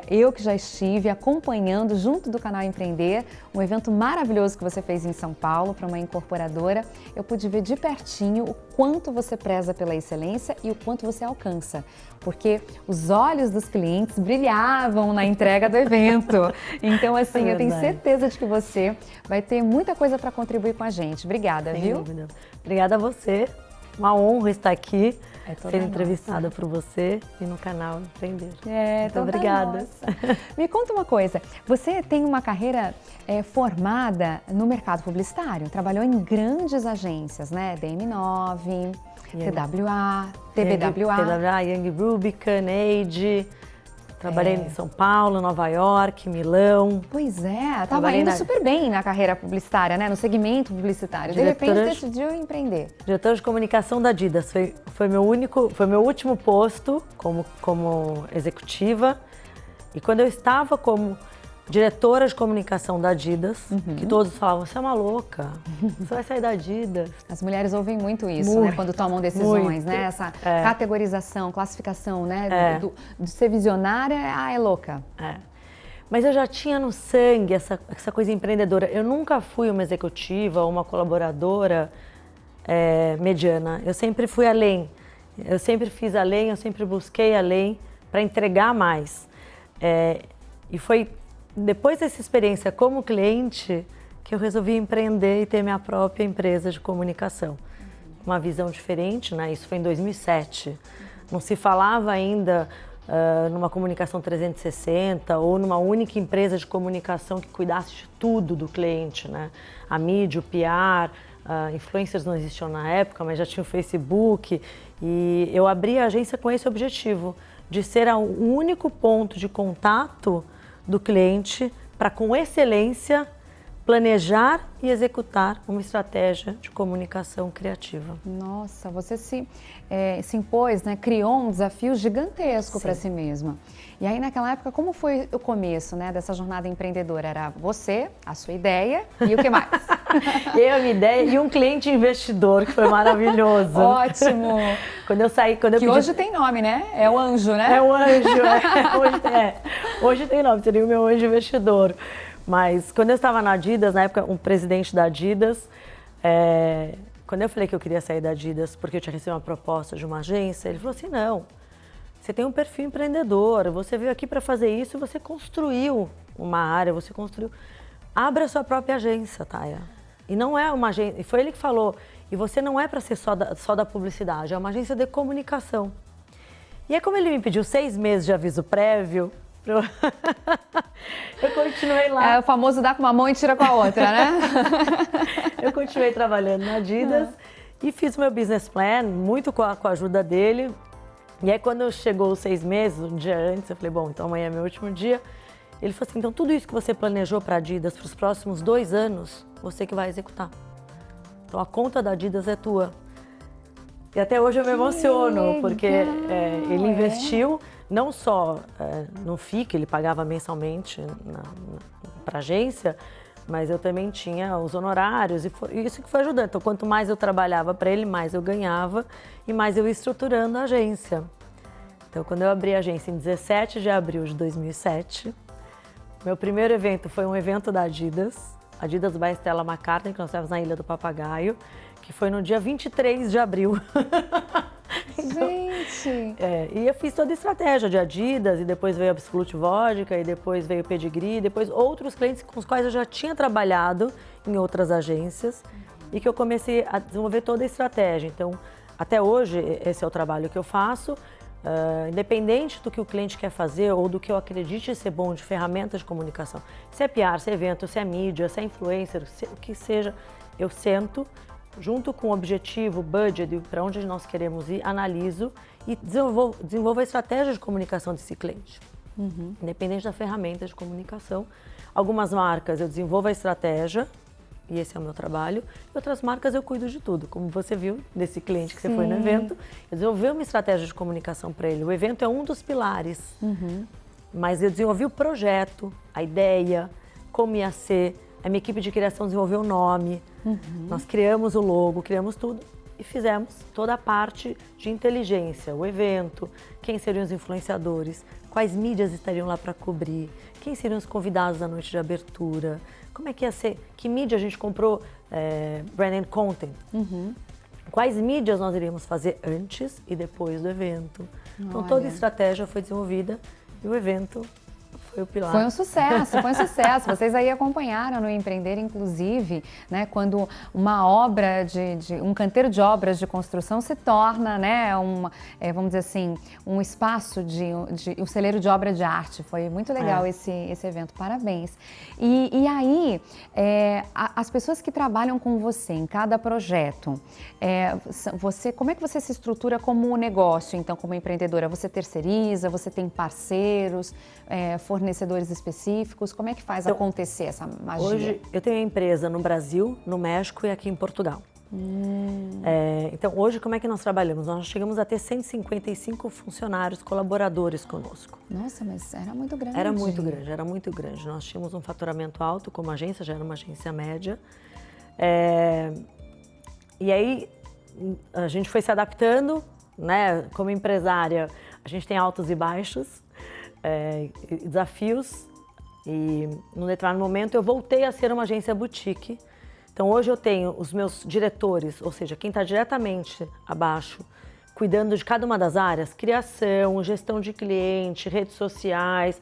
Speaker 1: Eu que já estive acompanhando junto do canal Empreender, um evento maravilhoso que você fez em São Paulo para uma incorporadora. Eu pude ver de pertinho o quanto você preza pela excelência e o quanto você alcança, porque os olhos dos clientes brilhavam na entrega do evento. Então, assim, eu tenho certeza de que você vai ter muita coisa para contribuir com a gente. Obrigada,
Speaker 3: Sem
Speaker 1: viu?
Speaker 3: dúvida. Obrigada a você. Uma honra estar aqui,
Speaker 1: toda
Speaker 3: ser entrevistada por você e no canal Empreender. Muito
Speaker 1: toda
Speaker 3: obrigada.
Speaker 1: nossa. Me conta uma coisa, você tem uma carreira formada no mercado publicitário, trabalhou em grandes agências, né? DM9, TWA, TBWA.
Speaker 3: TWA, Young Rubicon, Age. Trabalhei em São Paulo, Nova York, Milão.
Speaker 1: Pois é, estava indo super bem na carreira publicitária, né? No segmento publicitário. De repente decidiu empreender.
Speaker 3: Diretora de comunicação da Adidas. Foi meu último posto como executiva. E quando eu estava como diretora de comunicação da Adidas, que todos falavam, você é uma louca, você vai sair da Adidas.
Speaker 1: As mulheres ouvem muito isso, né? Quando tomam decisões, né? Essa categorização, classificação, né? De ser visionária, é louca.
Speaker 3: Mas eu já tinha no sangue essa coisa empreendedora. Eu nunca fui uma executiva ou uma colaboradora mediana. Eu sempre fui além. Eu sempre fiz além, eu sempre busquei além para entregar mais. E foi depois dessa experiência como cliente que eu resolvi empreender e ter minha própria empresa de comunicação. uma visão diferente, né? Isso foi em 2007. Não se falava ainda numa comunicação 360 ou numa única empresa de comunicação que cuidasse de tudo do cliente, né? A mídia, o PR, influencers não existiam na época, mas já tinha o Facebook. E eu abri a agência com esse objetivo, de ser o único ponto de contato do cliente para, com excelência, planejar e executar uma estratégia de comunicação criativa.
Speaker 1: Nossa, você se impôs, né? Criou um desafio gigantesco para si mesma. E aí, naquela época, como foi o começo, né, dessa jornada empreendedora? Era você, a sua ideia e o que mais?
Speaker 3: Eu, a minha ideia e um cliente investidor, que foi maravilhoso.
Speaker 1: Ótimo!
Speaker 3: Quando eu saí, quando eu
Speaker 1: que
Speaker 3: pedi...
Speaker 1: hoje tem nome, né? É o anjo, né?
Speaker 3: É o anjo, hoje tem nome, seria o meu anjo investidor. Mas quando eu estava na Adidas, na época, um presidente da Adidas, quando eu falei que eu queria sair da Adidas porque eu tinha recebido uma proposta de uma agência, ele falou assim, não, você tem um perfil empreendedor, você veio aqui para fazer isso, você construiu uma área, você construiu... Abra a sua própria agência, Taya. E não é uma agência, e foi ele que falou, e você não é para ser só da publicidade, é uma agência de comunicação. E aí, como ele me pediu 6 meses de aviso prévio, eu continuei lá.
Speaker 1: É o famoso dar com uma mão e tira com a outra, né?
Speaker 3: Eu continuei trabalhando na Adidas e fiz meu business plan, muito com a ajuda dele. E aí, quando chegou os 6 meses, um dia antes, eu falei, bom, então amanhã é meu último dia. Ele falou assim, então tudo isso que você planejou para a Adidas para os próximos 2 anos, você que vai executar. Então a conta da Adidas é tua. E até hoje eu me emociono, porque ele investiu não só no FII, que ele pagava mensalmente para a agência, mas eu também tinha os honorários e isso que foi ajudando. Então, quanto mais eu trabalhava para ele, mais eu ganhava e mais eu ia estruturando a agência. Então, quando eu abri a agência em 17 de abril de 2007, meu primeiro evento foi um evento da Adidas by Stella McCartney, que nós estávamos na Ilha do Papagaio, que foi no dia 23 de abril.
Speaker 1: Gente!
Speaker 3: E eu fiz toda a estratégia de Adidas, e depois veio a Absolute Vodka, e depois veio o Pedigree, e depois outros clientes com os quais eu já tinha trabalhado em outras agências e que eu comecei a desenvolver toda a estratégia. Então, até hoje, esse é o trabalho que eu faço, independente do que o cliente quer fazer ou do que eu acredite ser bom de ferramentas de comunicação. Se é PR, se é evento, se é mídia, se é influencer, o que seja, eu sento junto com o objetivo, budget, para onde nós queremos ir, analiso e desenvolvo a estratégia de comunicação desse cliente. Independente da ferramenta de comunicação. Algumas marcas eu desenvolvo a estratégia, e esse é o meu trabalho, e outras marcas eu cuido de tudo. Como você viu desse cliente que você foi no evento, eu desenvolvi uma estratégia de comunicação para ele. O evento é um dos pilares, mas eu desenvolvi o projeto, a ideia, como ia ser. A minha equipe de criação desenvolveu o nome, nós criamos o logo, criamos tudo e fizemos toda a parte de inteligência, o evento, quem seriam os influenciadores, quais mídias estariam lá para cobrir, quem seriam os convidados da noite de abertura, como é que ia ser, que mídia a gente comprou, brand and content, quais mídias nós iríamos fazer antes e depois do evento. Então toda a estratégia foi desenvolvida e o evento foi o pilar.
Speaker 1: Foi um sucesso, foi um sucesso. Vocês aí acompanharam no Empreender, inclusive, né, quando uma obra um canteiro de obras de construção se torna, né, vamos dizer assim, um espaço um celeiro de obra de arte. Foi muito legal esse evento, parabéns. E aí, as pessoas que trabalham com você em cada projeto, como é que você se estrutura como negócio, então, como empreendedora? Você terceiriza, você tem parceiros, fornecedores específicos? Como é que faz acontecer essa magia?
Speaker 3: Hoje eu tenho uma empresa no Brasil, no México e aqui em Portugal. Então hoje como é que nós trabalhamos? Nós chegamos a ter 155 funcionários, colaboradores conosco.
Speaker 1: Nossa, mas era muito grande.
Speaker 3: Era muito grande. Nós tínhamos um faturamento alto como agência, já era uma agência média. E aí a gente foi se adaptando, né? Como empresária, a gente tem altos e baixos. Desafios, e num determinado momento eu voltei a ser uma agência boutique. Então hoje eu tenho os meus diretores, ou seja, quem está diretamente abaixo, cuidando de cada uma das áreas, criação, gestão de cliente, redes sociais.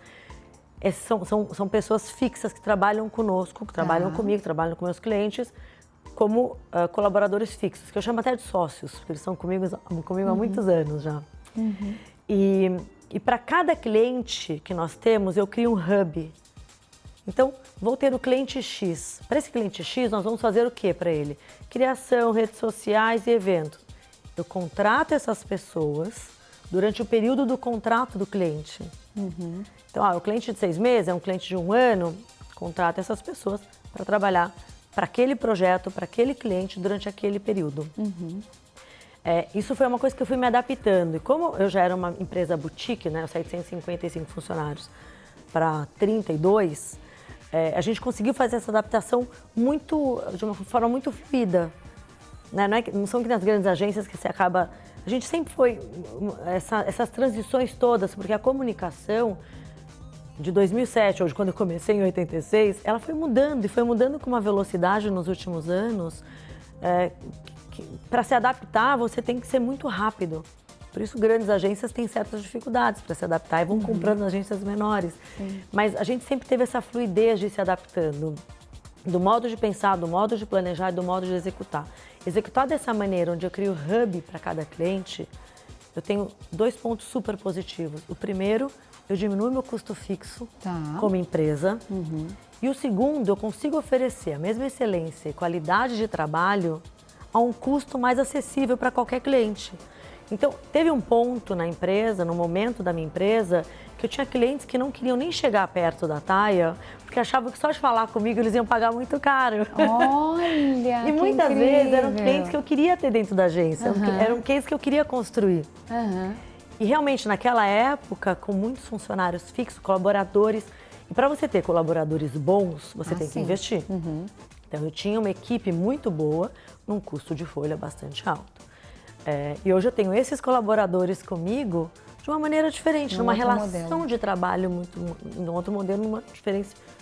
Speaker 3: São pessoas fixas que trabalham conosco, que trabalham comigo, que trabalham com meus clientes, como colaboradores fixos, que eu chamo até de sócios, porque eles são comigo há muitos anos já. E para cada cliente que nós temos, eu crio um hub. Então, vou ter o cliente X. Para esse cliente X, nós vamos fazer o que para ele? Criação, redes sociais e eventos. Eu contrato essas pessoas durante o período do contrato do cliente. Então, o cliente de 6 meses é um cliente de 1 ano, contrato essas pessoas para trabalhar para aquele projeto, para aquele cliente durante aquele período. Isso foi uma coisa que eu fui me adaptando. E como eu já era uma empresa boutique, né, 755 funcionários para 32, a gente conseguiu fazer essa adaptação de uma forma muito fluida. Né? Não são que nas grandes agências que você acaba... A gente sempre foi... Essas transições todas, porque a comunicação de 2007, ou de quando eu comecei em 86, ela foi mudando, e foi mudando com uma velocidade nos últimos anos. Para se adaptar, você tem que ser muito rápido. Por isso, grandes agências têm certas dificuldades para se adaptar e vão comprando agências menores. Mas a gente sempre teve essa fluidez de se adaptando, do modo de pensar, do modo de planejar e do modo de executar. Executar dessa maneira, onde eu crio hub para cada cliente, eu tenho 2 pontos super positivos. O primeiro, eu diminuo meu custo fixo como empresa. E o segundo, eu consigo oferecer a mesma excelência e qualidade de trabalho a um custo mais acessível para qualquer cliente. Então, teve um ponto na empresa, no momento da minha empresa, que eu tinha clientes que não queriam nem chegar perto da Thaia, porque achavam que só de falar comigo eles iam pagar muito caro.
Speaker 1: Olha,
Speaker 3: E muitas vezes eram clientes que eu queria ter dentro da agência, eram clientes que eu queria construir. E realmente, naquela época, com muitos funcionários fixos, colaboradores, e para você ter colaboradores bons, você tem que investir. Então, eu tinha uma equipe muito boa, num custo de folha bastante alto. E hoje eu tenho esses colaboradores comigo de uma maneira diferente, numa relação de trabalho num outro modelo,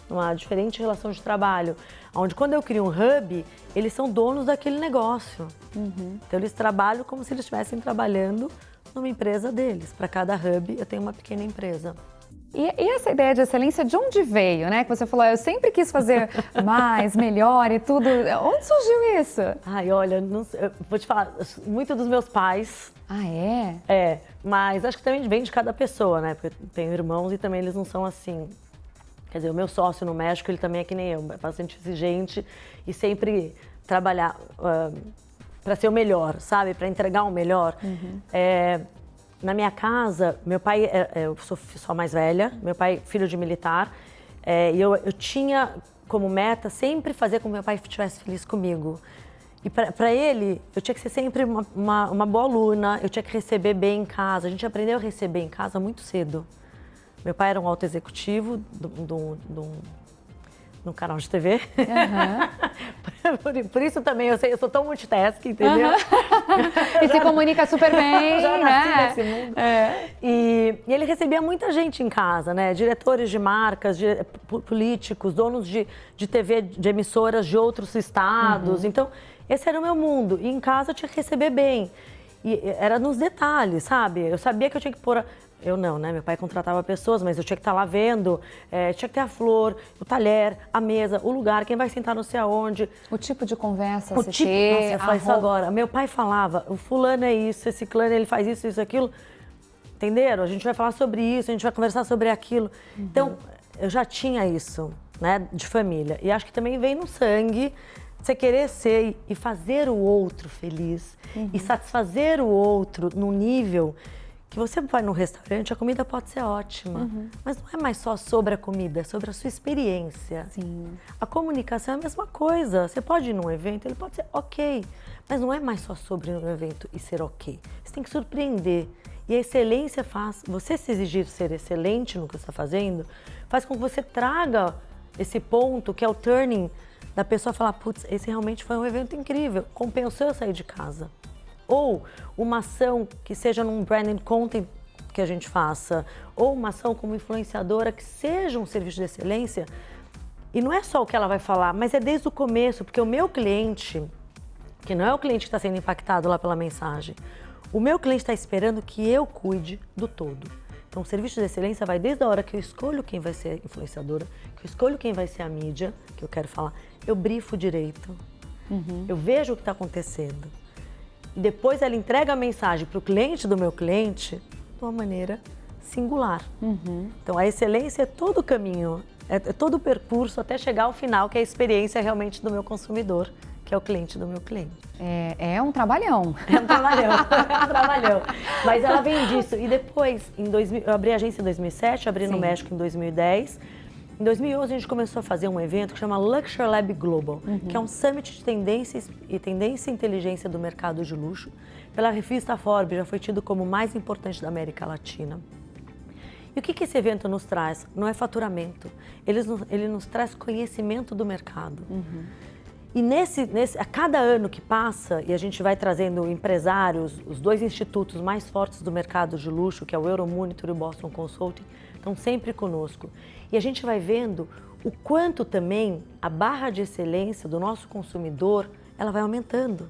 Speaker 3: numa diferente relação de trabalho, onde quando eu crio um hub, eles são donos daquele negócio. Então eles trabalham como se eles estivessem trabalhando numa empresa deles. Para cada hub eu tenho uma pequena empresa.
Speaker 1: E essa ideia de excelência, de onde veio, né? Que você falou, eu sempre quis fazer mais, melhor e tudo. Onde surgiu isso?
Speaker 3: Ai, olha, não sei, eu vou te falar, muito dos meus pais.
Speaker 1: Ah, é?
Speaker 3: Mas acho que também vem de cada pessoa, né? Porque eu tenho irmãos e também eles não são assim. Quer dizer, o meu sócio no México, ele também é que nem eu, é bastante exigente e sempre trabalhar para ser o melhor, sabe? Para entregar o melhor. Na minha casa, meu pai, eu sou a mais velha, meu pai filho de militar, e eu tinha como meta sempre fazer com que meu pai estivesse feliz comigo. E para ele, eu tinha que ser sempre uma boa aluna, eu tinha que receber bem em casa. A gente aprendeu a receber em casa muito cedo. Meu pai era um alto executivo no canal de TV. Por isso também eu sou tão multitask, entendeu?
Speaker 1: E se comunica super bem,
Speaker 3: já
Speaker 1: né?
Speaker 3: nasci nesse mundo. E ele recebia muita gente em casa, né? Diretores de marcas, políticos, donos de TV, de emissoras de outros estados. Então, esse era o meu mundo. E em casa eu tinha que receber bem. E era nos detalhes, sabe? Eu sabia que eu tinha que pôr... Eu não, né? Meu pai contratava pessoas, mas eu tinha que estar lá vendo, tinha que ter a flor, o talher, a mesa, o lugar, quem vai sentar não sei aonde.
Speaker 1: O tipo de conversa
Speaker 3: Nossa, eu falo isso agora. Meu pai falava, o fulano é isso, esse clã ele faz isso, isso, aquilo. Entenderam? A gente vai falar sobre isso, a gente vai conversar sobre aquilo. Então, eu já tinha isso, né, de família. E acho que também vem no sangue você querer ser e fazer o outro feliz e satisfazer o outro num nível que você vai num restaurante, a comida pode ser ótima, mas não é mais só sobre a comida, é sobre a sua experiência. A comunicação é a mesma coisa. Você pode ir num evento, ele pode ser ok, mas não é mais só sobre um evento e ser ok. Você tem que surpreender. E a excelência faz, você se exigir ser excelente no que você está fazendo, faz com que você traga esse ponto que é o turning da pessoa falar, putz, esse realmente foi um evento incrível, compensou eu sair de casa. Ou uma ação que seja num branded content que a gente faça, ou uma ação como influenciadora que seja um serviço de excelência. E não é só o que ela vai falar, mas é desde o começo, porque o meu cliente, que não é o cliente que está sendo impactado lá pela mensagem, o meu cliente está esperando que eu cuide do todo. Então, o serviço de excelência vai desde a hora que eu escolho quem vai ser a influenciadora, que eu escolho quem vai ser a mídia, que eu quero falar, eu brifo direito. Eu vejo o que está acontecendo. E depois ela entrega a mensagem para o cliente do meu cliente de uma maneira singular. Então, a excelência é todo o caminho, é todo o percurso até chegar ao final, que é a experiência realmente do meu consumidor, que é o cliente do meu cliente.
Speaker 1: É um trabalhão.
Speaker 3: É um trabalhão, é um trabalhão. Mas ela vem disso. E depois, eu abri a agência em 2007, abri no México em 2010. Em 2011, a gente começou a fazer um evento que chama Luxury Lab Global, que é um summit de tendências e tendência e inteligência do mercado de luxo. Pela revista Forbes, já foi tido como o mais importante da América Latina. E o que esse evento nos traz? Não é faturamento, ele nos traz conhecimento do mercado. E a cada ano que passa, e a gente vai trazendo empresários, os 2 institutos mais fortes do mercado de luxo, que é o Euromonitor e o Boston Consulting, estão sempre conosco. E a gente vai vendo o quanto também a barra de excelência do nosso consumidor, ela vai aumentando.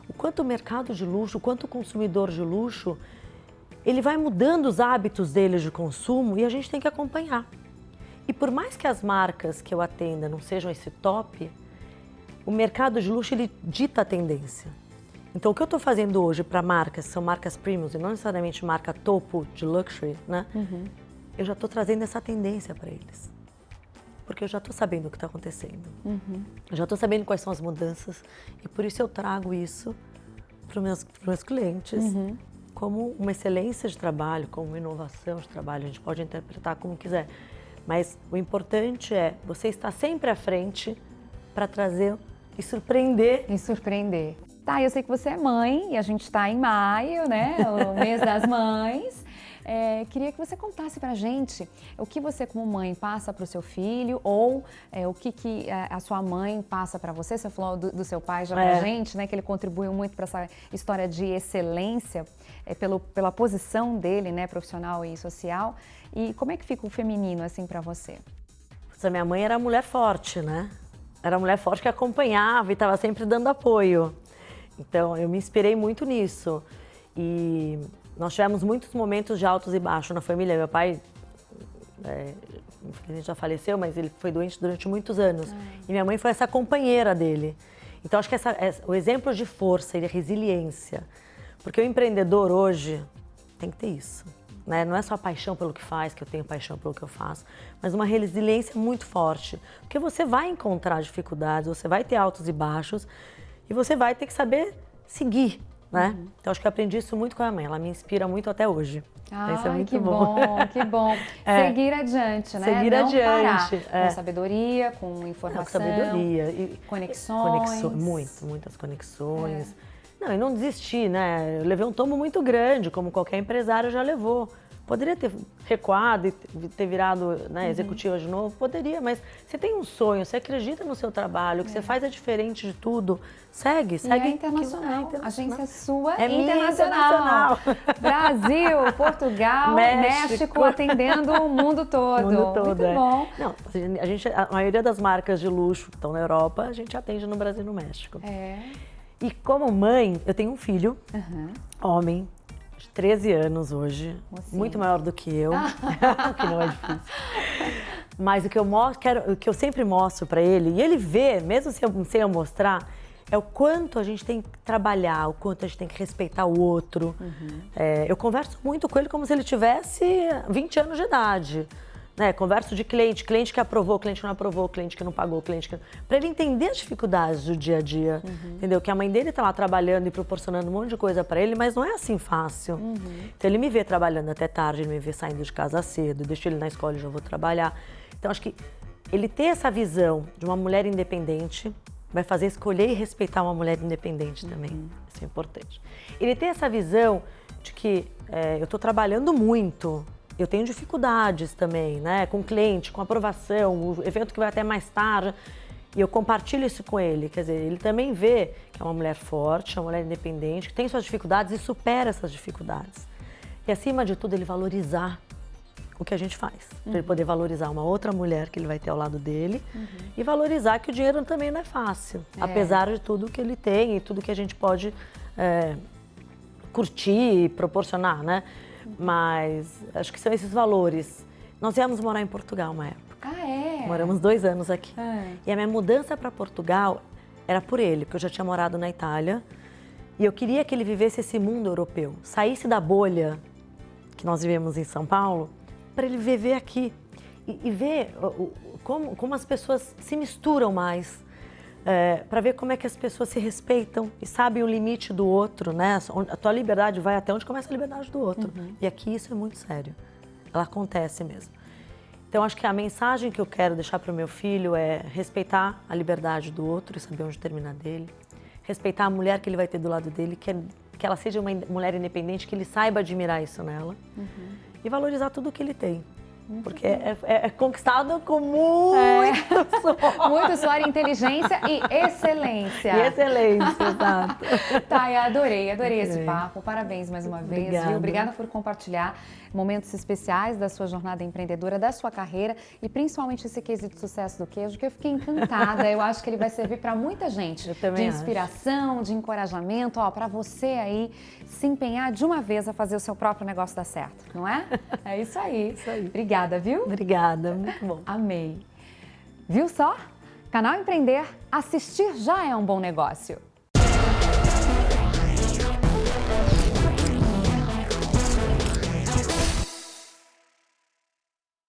Speaker 3: O quanto o mercado de luxo, o quanto o consumidor de luxo, ele vai mudando os hábitos dele de consumo e a gente tem que acompanhar. E por mais que as marcas que eu atenda não sejam esse top, o mercado de luxo, ele dita a tendência. Então, o que eu estou fazendo hoje para marcas, são marcas premium e não necessariamente marca topo de luxury, né? Eu já estou trazendo essa tendência para eles. Porque eu já estou sabendo o que está acontecendo. Eu já estou sabendo quais são as mudanças e por isso eu trago isso para os meus clientes como uma excelência de trabalho, como uma inovação de trabalho. A gente pode interpretar como quiser. Mas o importante é você estar sempre à frente para trazer e surpreender.
Speaker 1: Tá, eu sei que você é mãe e a gente está em maio, né? O mês das mães. Queria que você contasse pra gente o que você, como mãe, passa para o seu filho ou o que a sua mãe passa para você. Você falou do seu pai já pra gente, né? Que ele contribuiu muito para essa história de excelência, pela posição dele, né? Profissional e social. E como é que fica o feminino, assim, para você?
Speaker 3: A minha mãe era mulher forte, né? Era mulher forte que acompanhava e estava sempre dando apoio. Então, eu me inspirei muito nisso. E nós tivemos muitos momentos de altos e baixos na família. Meu pai, infelizmente já faleceu, mas ele foi doente durante muitos anos. E minha mãe foi essa companheira dele. Então, acho que o exemplo de força e de resiliência. Porque o empreendedor hoje tem que ter isso. Né? Não é só a paixão pelo que faz, que eu tenho paixão pelo que eu faço, mas uma resiliência muito forte. Porque você vai encontrar dificuldades, você vai ter altos e baixos e você vai ter que saber seguir. Né? Então, acho que eu aprendi isso muito com a minha mãe. Ela me inspira muito até hoje. Isso é muito
Speaker 1: que bom, que bom. Seguir adiante, né?
Speaker 3: Seguir
Speaker 1: não
Speaker 3: adiante.
Speaker 1: Parar. Com sabedoria, com informação,
Speaker 3: sabedoria. E
Speaker 1: conexões.
Speaker 3: Muitas conexões. Não, e não desistir, né? Eu levei um tombo muito grande, como qualquer empresário já levou. Poderia ter recuado e ter virado, né, executiva de novo? Poderia, mas você tem um sonho, você acredita no seu trabalho, o que você faz é diferente de tudo. Segue.
Speaker 1: E é internacional. A agência sua é
Speaker 3: internacional.
Speaker 1: Brasil, Portugal, México, atendendo o mundo todo. Muito bom.
Speaker 3: Não, a maioria das marcas de luxo que estão na Europa, a gente atende no Brasil e no México. E como mãe, eu tenho um filho, homem, de 13 anos hoje, muito maior do que eu, que não é difícil. Mas o que eu sempre mostro para ele, e ele vê, mesmo sem eu mostrar, é o quanto a gente tem que trabalhar, o quanto a gente tem que respeitar o outro. Eu converso muito com ele como se ele tivesse 20 anos de idade. Né, converso de cliente que aprovou, cliente que não aprovou, cliente que não pagou, cliente que... Para ele entender as dificuldades do dia a dia, entendeu? Que a mãe dele tá lá trabalhando e proporcionando um monte de coisa para ele, mas não é assim fácil. Então ele me vê trabalhando até tarde, ele me vê saindo de casa cedo, eu deixo ele na escola e já vou trabalhar. Então acho que ele ter essa visão de uma mulher independente vai fazer escolher e respeitar uma mulher independente também. Isso é importante. Ele ter essa visão de que eu tô trabalhando muito, eu tenho dificuldades também, né? Com cliente, com aprovação, o evento que vai até mais tarde. E eu compartilho isso com ele. Quer dizer, ele também vê que é uma mulher forte, uma mulher independente, que tem suas dificuldades e supera essas dificuldades. E, acima de tudo, ele valorizar o que a gente faz. Para ele poder valorizar uma outra mulher que ele vai ter ao lado dele e valorizar que o dinheiro também não é fácil. Apesar de tudo que ele tem e tudo que a gente pode curtir e proporcionar, né? Mas acho que são esses valores. Nós viemos morar em Portugal uma época. Moramos 2 anos aqui. E a minha mudança para Portugal era por ele, porque eu já tinha morado na Itália e eu queria que ele vivesse esse mundo europeu, saísse da bolha que nós vivemos em São Paulo, para ele viver aqui e ver como as pessoas se misturam mais, para ver como é que as pessoas se respeitam e sabem o limite do outro, né? A tua liberdade vai até onde começa a liberdade do outro. E aqui isso é muito sério, ela acontece mesmo. Então, acho que a mensagem que eu quero deixar para o meu filho é respeitar a liberdade do outro e saber onde termina dele. Respeitar a mulher que ele vai ter do lado dele, que ela seja uma mulher independente, que ele saiba admirar isso nela. E valorizar tudo o que ele tem. Porque é conquistado com muito suor.
Speaker 1: Muito suor, inteligência e excelência.
Speaker 3: E excelência, exato.
Speaker 1: Thay, adorei esse papo. Parabéns mais uma vez,
Speaker 3: Obrigada.
Speaker 1: viu? Obrigada por compartilhar momentos especiais da sua jornada empreendedora, da sua carreira e principalmente esse quesito de sucesso do queijo, que eu fiquei encantada. Eu acho que ele vai servir para muita gente.
Speaker 3: Eu também
Speaker 1: de inspiração, de encorajamento, para você aí se empenhar de uma vez a fazer o seu próprio negócio dar certo, não é? É isso aí.
Speaker 3: Isso aí.
Speaker 1: Obrigada, viu?
Speaker 3: Obrigada, muito bom.
Speaker 1: Amei. Viu só? Canal Empreender, assistir já é um bom negócio.